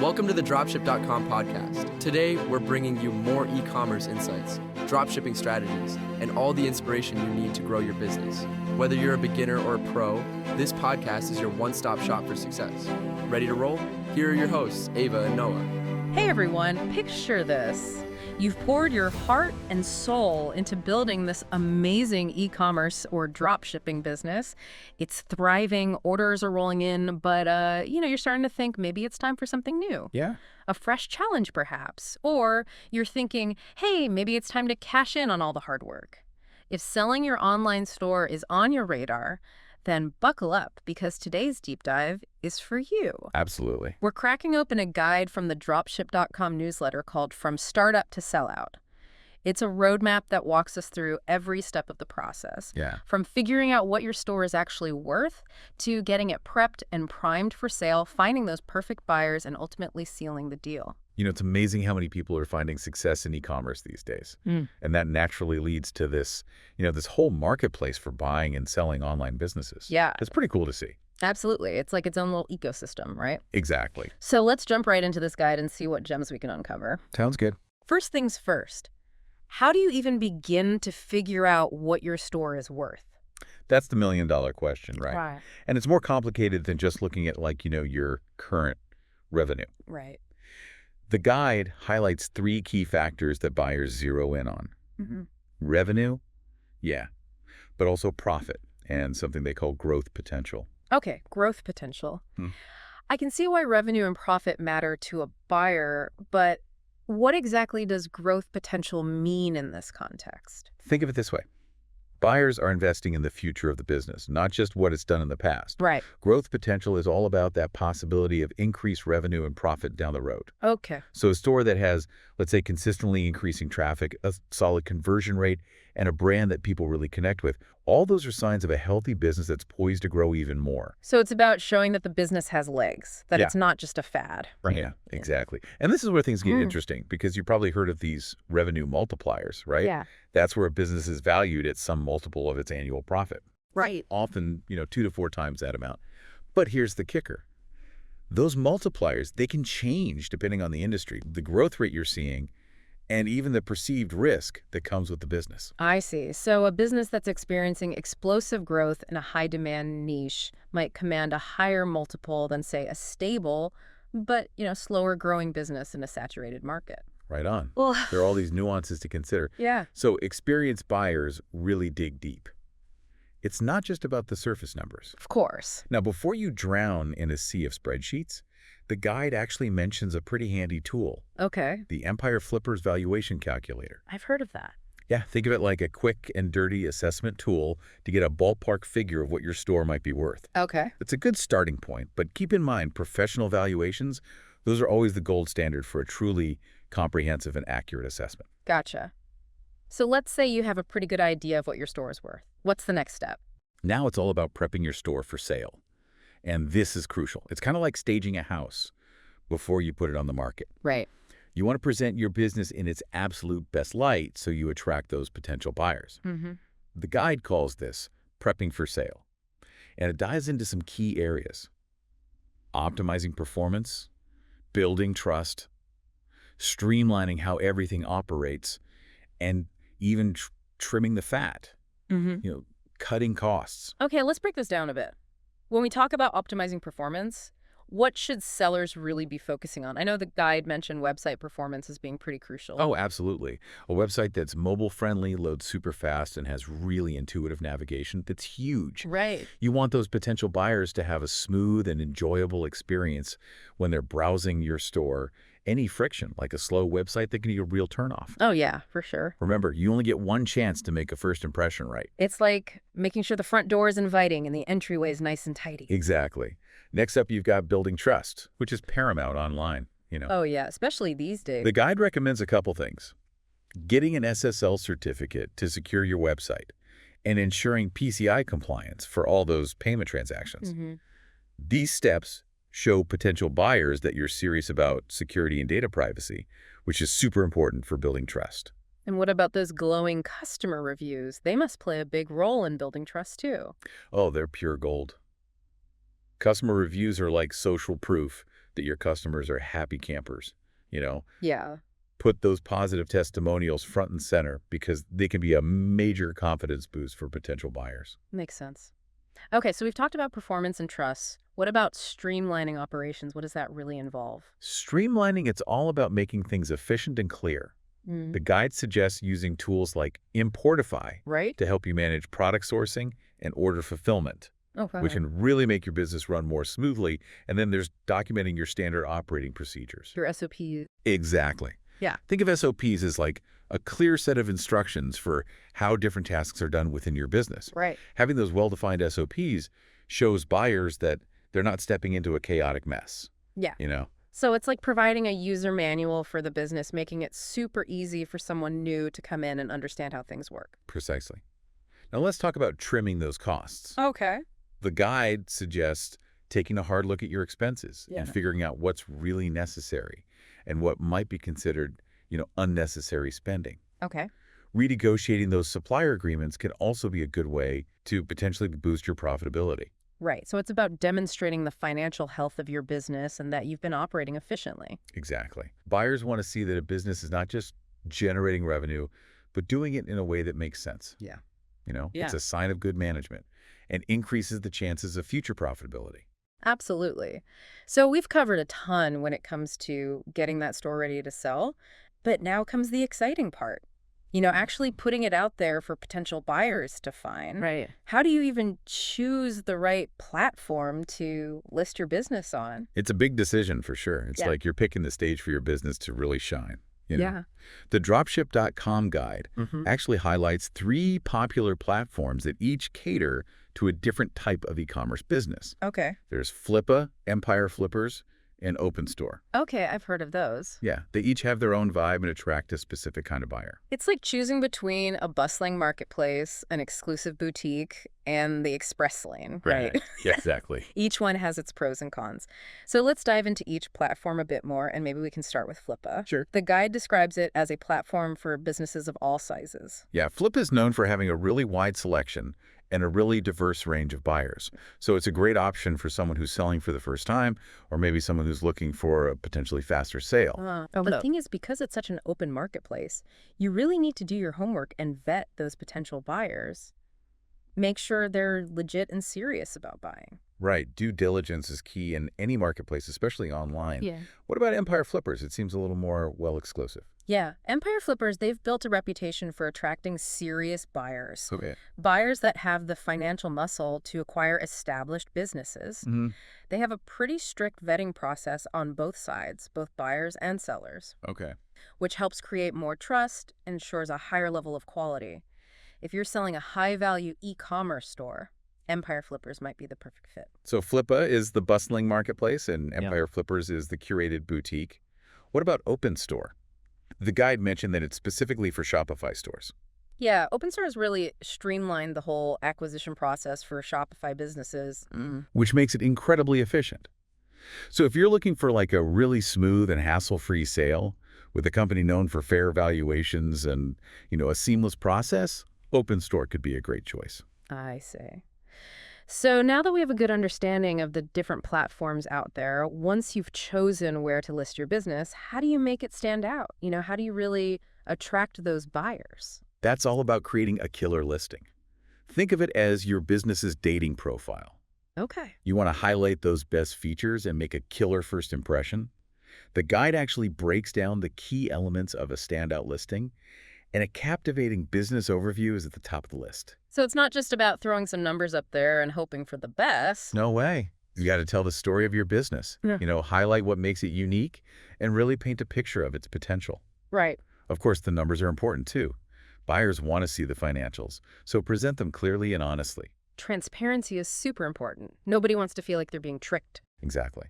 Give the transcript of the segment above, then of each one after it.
Welcome to the dropship.com podcast. Today, we're bringing you more e-commerce insights, dropshipping strategies, and all the inspiration you need to grow your business. Whether you're a beginner or a pro, this podcast is your one-stop shop for success. Ready to roll? Here are your hosts, Ava and Noah. Hey everyone, picture this. You've poured your heart and soul into building this amazing e-commerce or dropshipping business. It's thriving, orders are rolling in, but you're starting to think maybe it's time for something new. Yeah. A fresh challenge perhaps. Or you're thinking, hey, maybe it's time to cash in on all the hard work. If selling your online store is on your radar, then buckle up because today's deep dive is for you. Absolutely. We're cracking open a guide from the dropship.com newsletter called From Startup to Sellout. It's a roadmap that walks us through every step of the process. Yeah. From figuring out what your store is actually worth to getting it prepped and primed for sale, finding those perfect buyers, and ultimately sealing the deal. You know, it's amazing how many people are finding success in e-commerce these days. And that naturally leads to this, this whole marketplace for buying and selling online businesses. Yeah. It's pretty cool to see. Absolutely. It's like its own little ecosystem, right? Exactly. So let's jump right into this guide and see what gems we can uncover. Sounds good. First things first, how do you even begin to figure out what your store is worth? That's the million-dollar question, right? Right. And it's more complicated than just looking at your current revenue. Right. The guide highlights 3 key factors that buyers zero in on. Revenue, yeah, but also profit and something they call growth potential. Okay, growth potential. I can see why revenue and profit matter to a buyer, but what exactly does growth potential mean in this context? Think of it this way. Buyers are investing in the future of the business, not just what it's done in the past. Right. Growth potential is all about that possibility of increased revenue and profit down the road. Okay. So a store that has, let's say, consistently increasing traffic, a solid conversion rate, and a brand that people really connect with, all those are signs of a healthy business that's poised to grow even more. So it's about showing that the business has legs, that Yeah. it's not just a fad. Right. Yeah, exactly. And this is where things get interesting because you've probably heard of these revenue multipliers, right? Yeah. That's where a business is valued at some multiple of its annual profit. Right. Often, 2 to 4 times that amount. But here's the kicker. Those multipliers, they can change depending on the industry, the growth rate you're seeing, and even the perceived risk that comes with the business. I see. So a business that's experiencing explosive growth in a high-demand niche might command a higher multiple than, say, a stable, but, slower-growing business in a saturated market. Right on. Well, There are all these nuances to consider. yeah. So experienced buyers really dig deep. It's not just about the surface numbers. Of course. Now, before you drown in a sea of spreadsheets, the guide actually mentions a pretty handy tool, Okay. the Empire Flipper's valuation calculator. I've heard of that. Yeah, think of it like a quick and dirty assessment tool to get a ballpark figure of what your store might be worth. Okay. It's a good starting point, but keep in mind professional valuations, those are always the gold standard for a truly comprehensive and accurate assessment. Gotcha. So let's say you have a pretty good idea of what your store is worth. What's the next step? Now it's all about prepping your store for sale. And this is crucial. It's kind of like staging a house before you put it on the market. Right. You want to present your business in its absolute best light so you attract those potential buyers. The guide calls this prepping for sale. And it dives into some key areas. Optimizing performance, building trust, streamlining how everything operates, and even trimming the fat, cutting costs. Okay, let's break this down a bit. When we talk about optimizing performance, what should sellers really be focusing on? I know the guide mentioned website performance as being pretty crucial. Oh, absolutely. A website that's mobile-friendly, loads super fast, and has really intuitive navigation, that's huge. Right. You want those potential buyers to have a smooth and enjoyable experience when they're browsing your store. Any friction, like a slow website, that can be a real turnoff. Oh, yeah, for sure. Remember, you only get one chance to make a first impression right. It's like making sure the front door is inviting and the entryway is nice and tidy. Exactly. Next up, you've got building trust, which is paramount online. Oh, yeah, especially these days. The guide recommends a couple things. Getting an SSL certificate to secure your website and ensuring PCI compliance for all those payment transactions. These steps show potential buyers that you're serious about security and data privacy, which is super important for building trust. And what about those glowing customer reviews? They must play a big role in building trust, too. Oh, they're pure gold. Customer reviews are like social proof, that your customers are happy campers, you know. Yeah. Put those positive testimonials front and center because they can be a major confidence boost for potential buyers. Makes sense. Okay, so we've talked about performance and trust. What about streamlining operations? What does that really involve? Streamlining, it's all about making things efficient and clear. The guide suggests using tools like Importify Right? to help you manage product sourcing and order fulfillment, Okay. which can really make your business run more smoothly. And then there's documenting your standard operating procedures. Your SOP. Exactly. Yeah. Think of SOPs as like a clear set of instructions for how different tasks are done within your business. Right. Having those well-defined SOPs shows buyers that they're not stepping into a chaotic mess. Yeah. You know? So it's like providing a user manual for the business, making it super easy for someone new to come in and understand how things work. Precisely. Now let's talk about trimming those costs. Okay. The guide suggests taking a hard look at your expenses Yeah. and figuring out what's really necessary and what might be considered, unnecessary spending. Okay. Renegotiating those supplier agreements can also be a good way to potentially boost your profitability. Right. So it's about demonstrating the financial health of your business and that you've been operating efficiently. Exactly. Buyers want to see that a business is not just generating revenue, but doing it in a way that makes sense. Yeah. Yeah. Yeah. It's a sign of good management and increases the chances of future profitability. Absolutely. So we've covered a ton when it comes to getting that store ready to sell, but now comes the exciting part. Actually putting it out there for potential buyers to find. Right. How do you even choose the right platform to list your business on? It's a big decision for sure. It's Yeah. like you're picking the stage for your business to really shine. Yeah. The dropship.com guide Mm-hmm. actually highlights 3 popular platforms that each cater to a different type of e-commerce business. Okay. There's Flippa, Empire Flippers, and OpenStore. Okay, I've heard of those. Yeah, they each have their own vibe and attract a specific kind of buyer. It's like choosing between a bustling marketplace, an exclusive boutique, and the express lane, right? Yeah, exactly. Each one has its pros and cons. So let's dive into each platform a bit more, and maybe we can start with Flippa. Sure. The guide describes it as a platform for businesses of all sizes. Yeah, Flippa is known for having a really wide selection and a really diverse range of buyers. So it's a great option for someone who's selling for the first time or maybe someone who's looking for a potentially faster sale. The thing is, because it's such an open marketplace, you really need to do your homework and vet those potential buyers. Make sure they're legit and serious about buying. Right. Due diligence is key in any marketplace, especially online. Yeah. What about Empire Flippers? It seems a little more exclusive. Yeah. Empire Flippers, they've built a reputation for attracting serious buyers. Okay. Buyers that have the financial muscle to acquire established businesses. Mm-hmm. They have a pretty strict vetting process on both sides, both buyers and sellers, Okay. which helps create more trust and ensures a higher level of quality. If you're selling a high-value e-commerce store, Empire Flippers might be the perfect fit. So Flippa is the bustling marketplace and Empire Flippers is the curated boutique. What about OpenStore? The guide mentioned that it's specifically for Shopify stores. Yeah, OpenStore has really streamlined the whole acquisition process for Shopify businesses. Which makes it incredibly efficient. So if you're looking for like a really smooth and hassle-free sale with a company known for fair valuations and, a seamless process, OpenStore could be a great choice. I see. So now that we have a good understanding of the different platforms out there, once you've chosen where to list your business, how do you make it stand out? How do you really attract those buyers? That's all about creating a killer listing. Think of it as your business's dating profile. Okay. You want to highlight those best features and make a killer first impression. The guide actually breaks down the key elements of a standout listing, and a captivating business overview is at the top of the list. So it's not just about throwing some numbers up there and hoping for the best. No way. You got to tell the story of your business. Yeah. Highlight what makes it unique and really paint a picture of its potential. Right. Of course, the numbers are important too. Buyers want to see the financials, so present them clearly and honestly. Transparency is super important. Nobody wants to feel like they're being tricked. Exactly.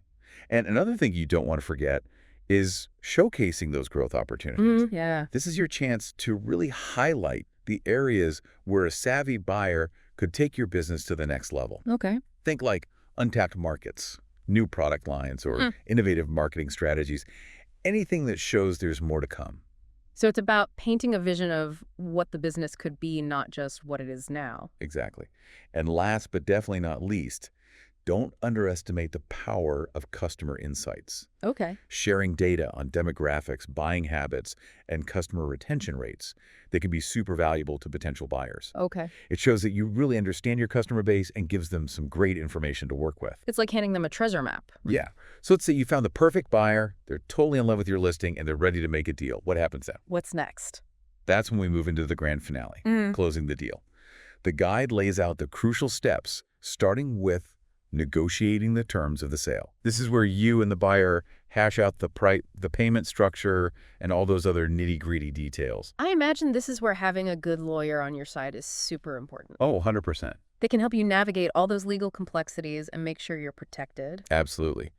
And another thing you don't want to forget is showcasing those growth opportunities. Yeah. This is your chance to really highlight the areas where a savvy buyer could take your business to the next level. Okay. Think like untapped markets, new product lines, or innovative marketing strategies, anything that shows there's more to come. So it's about painting a vision of what the business could be, not just what it is now. Exactly. And last but definitely not least, Don't underestimate the power of customer insights. Okay. Sharing data on demographics, buying habits, and customer retention rates that can be super valuable to potential buyers. Okay. It shows that you really understand your customer base and gives them some great information to work with. It's like handing them a treasure map. Yeah. So let's say you found the perfect buyer, they're totally in love with your listing, and they're ready to make a deal. What happens then? What's next? That's when we move into the grand finale, closing the deal. The guide lays out the crucial steps, starting with negotiating the terms of the sale. This is where you and the buyer hash out the payment structure, and all those other nitty-gritty details. I imagine this is where having a good lawyer on your side is super important. Oh, 100%. They can help you navigate all those legal complexities and make sure you're protected. Absolutely.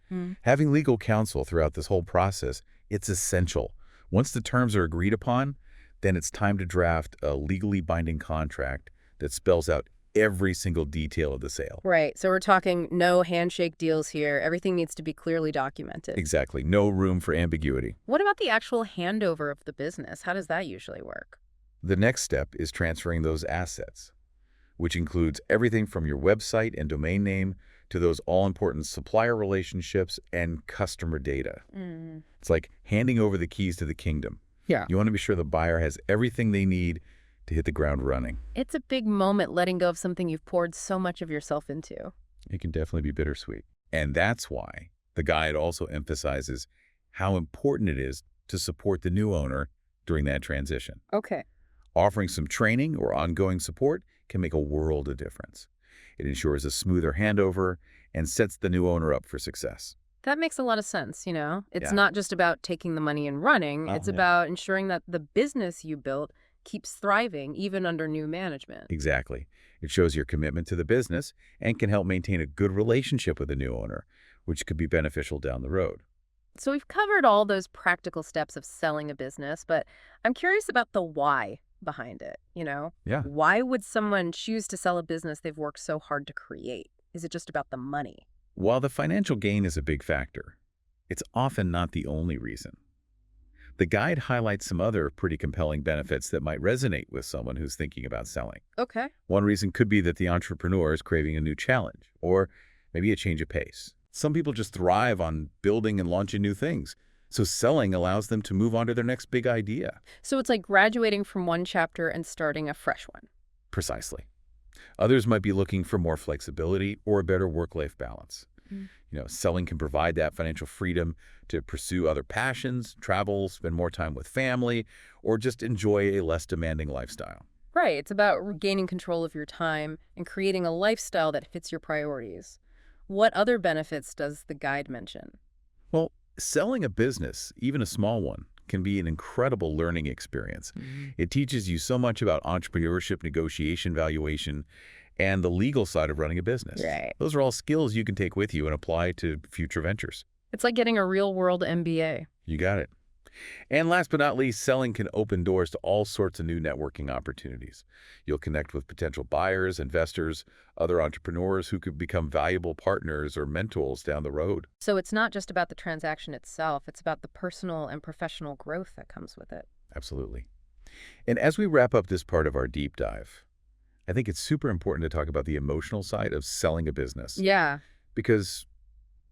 Having legal counsel throughout this whole process, it's essential. Once the terms are agreed upon, then it's time to draft a legally binding contract that spells out every single detail of the sale. Right. So we're talking no handshake deals here. Everything needs to be clearly documented. Exactly. No room for ambiguity. What about the actual handover of the business? How does that usually work? The next step is transferring those assets, which includes everything from your website and domain name to those all-important supplier relationships and customer data. It's like handing over the keys to the kingdom. Yeah. You want to be sure the buyer has everything they need to hit the ground running. It's a big moment letting go of something you've poured so much of yourself into. It can definitely be bittersweet. And that's why the guide also emphasizes how important it is to support the new owner during that transition. Okay. Offering some training or ongoing support can make a world of difference. It ensures a smoother handover and sets the new owner up for success. That makes a lot of sense, you know? It's Yeah. not just about taking the money and running. It's about ensuring that the business you built keeps thriving even under new management. Exactly. It shows your commitment to the business and can help maintain a good relationship with the new owner, which could be beneficial down the road. So we've covered all those practical steps of selling a business, but I'm curious about the why behind it, you know? Yeah. Why would someone choose to sell a business they've worked so hard to create? Is it just about the money? While the financial gain is a big factor, it's often not the only reason. The guide highlights some other pretty compelling benefits that might resonate with someone who's thinking about selling. Okay. One reason could be that the entrepreneur is craving a new challenge, or maybe a change of pace. Some people just thrive on building and launching new things, so selling allows them to move on to their next big idea. So it's like graduating from one chapter and starting a fresh one. Precisely. Others might be looking for more flexibility or a better work-life balance. Selling can provide that financial freedom to pursue other passions, travel, spend more time with family, or just enjoy a less demanding lifestyle. Right. It's about regaining control of your time and creating a lifestyle that fits your priorities. What other benefits does the guide mention? Well, selling a business, even a small one, can be an incredible learning experience. It teaches you so much about entrepreneurship, negotiation, valuation, and the legal side of running a business. Right. Those are all skills you can take with you and apply to future ventures. It's like getting a real-world MBA. You got it. And last but not least, selling can open doors to all sorts of new networking opportunities. You'll connect with potential buyers, investors, other entrepreneurs who could become valuable partners or mentors down the road. So it's not just about the transaction itself. It's about the personal and professional growth that comes with it. Absolutely. And as we wrap up this part of our deep dive, I think it's super important to talk about the emotional side of selling a business. Yeah. Because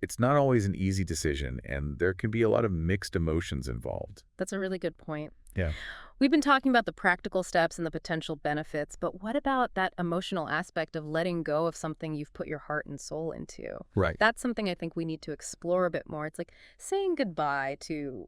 it's not always an easy decision, and there can be a lot of mixed emotions involved. That's a really good point. Yeah. We've been talking about the practical steps and the potential benefits, but what about that emotional aspect of letting go of something you've put your heart and soul into? Right. That's something I think we need to explore a bit more. It's like saying goodbye to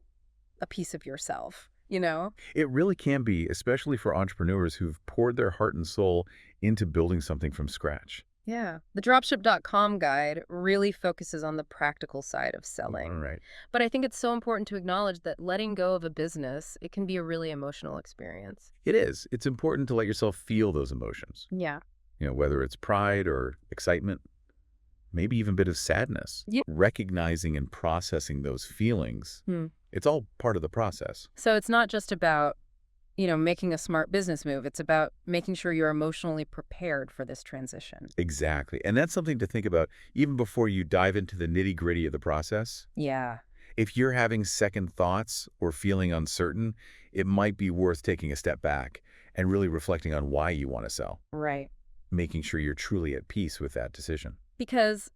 a piece of yourself, you know? It really can be, especially for entrepreneurs who've poured their heart and soul into building something from scratch. Yeah. The dropship.com guide really focuses on the practical side of selling. All right. But I think it's so important to acknowledge that letting go of a business, it can be a really emotional experience. It is. It's important to let yourself feel those emotions. Yeah. Whether it's pride or excitement, maybe even a bit of sadness. Yeah. Recognizing and processing those feelings, it's all part of the process. So it's not just about, making a smart business move. It's about making sure you're emotionally prepared for this transition. Exactly. And that's something to think about even before you dive into the nitty-gritty of the process. Yeah. If you're having second thoughts or feeling uncertain, it might be worth taking a step back and really reflecting on why you want to sell. Right. Making sure you're truly at peace with that decision. Because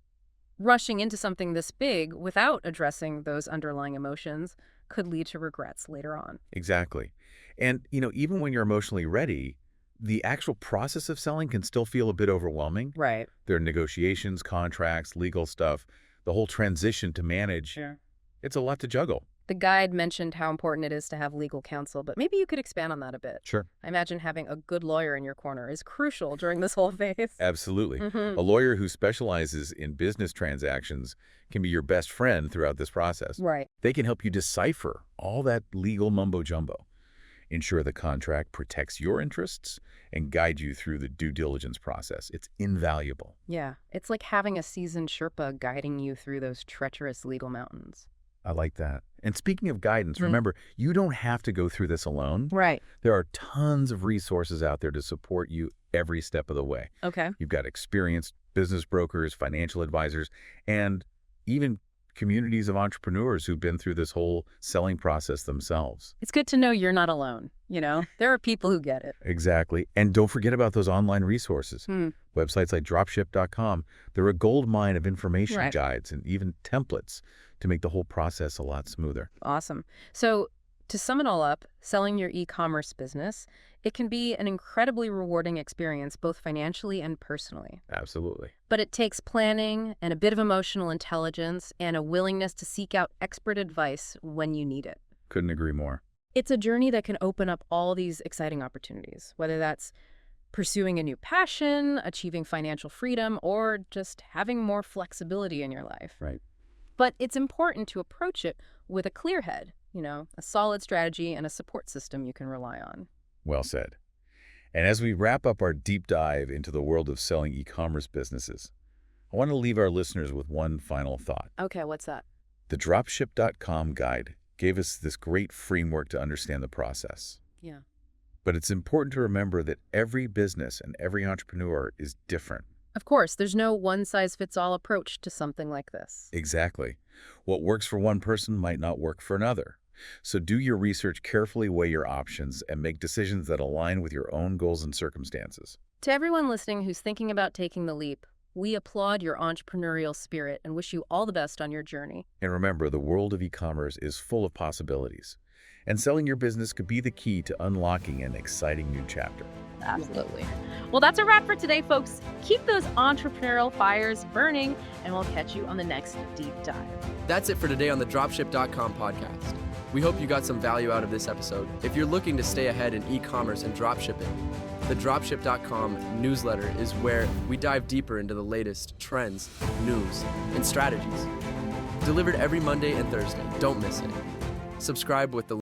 rushing into something this big without addressing those underlying emotions could lead to regrets later on. Exactly. And, even when you're emotionally ready, the actual process of selling can still feel a bit overwhelming. Right. There are negotiations, contracts, legal stuff, the whole transition to manage. Yeah. It's a lot to juggle. The guide mentioned how important it is to have legal counsel, but maybe you could expand on that a bit. Sure. I imagine having a good lawyer in your corner is crucial during this whole phase. Absolutely. A lawyer who specializes in business transactions can be your best friend throughout this process. Right. They can help you decipher all that legal mumbo-jumbo, ensure the contract protects your interests, and guide you through the due diligence process. It's invaluable. Yeah. It's like having a seasoned Sherpa guiding you through those treacherous legal mountains. I like that. And speaking of guidance, remember, you don't have to go through this alone. Right. There are tons of resources out there to support you every step of the way. Okay. You've got experienced business brokers, financial advisors, and even communities of entrepreneurs who've been through this whole selling process themselves. It's good to know you're not alone. There are people who get it. Exactly. And don't forget about those online resources. Websites like dropship.com, they're a gold mine of information guides and even templates to make the whole process a lot smoother. Awesome. So to sum it all up, selling your e-commerce business, it can be an incredibly rewarding experience, both financially and personally. Absolutely. But it takes planning and a bit of emotional intelligence and a willingness to seek out expert advice when you need it. Couldn't agree more. It's a journey that can open up all these exciting opportunities, whether that's pursuing a new passion, achieving financial freedom, or just having more flexibility in your life. Right. But it's important to approach it with a clear head, a solid strategy and a support system you can rely on. Well said. And as we wrap up our deep dive into the world of selling e-commerce businesses, I want to leave our listeners with one final thought. Okay, what's that? The dropship.com guide gave us this great framework to understand the process. Yeah. But it's important to remember that every business and every entrepreneur is different. Of course, there's no one-size-fits-all approach to something like this. Exactly. What works for one person might not work for another. So do your research, carefully weigh your options, and make decisions that align with your own goals and circumstances. To everyone listening who's thinking about taking the leap, we applaud your entrepreneurial spirit and wish you all the best on your journey. And remember, the world of e-commerce is full of possibilities. And selling your business could be the key to unlocking an exciting new chapter. Absolutely. Well, that's a wrap for today, folks. Keep those entrepreneurial fires burning, and we'll catch you on the next deep dive. That's it for today on the dropship.com podcast. We hope you got some value out of this episode. If you're looking to stay ahead in e-commerce and dropshipping, the dropship.com newsletter is where we dive deeper into the latest trends, news, and strategies. Delivered every Monday and Thursday. Don't miss it. Subscribe with the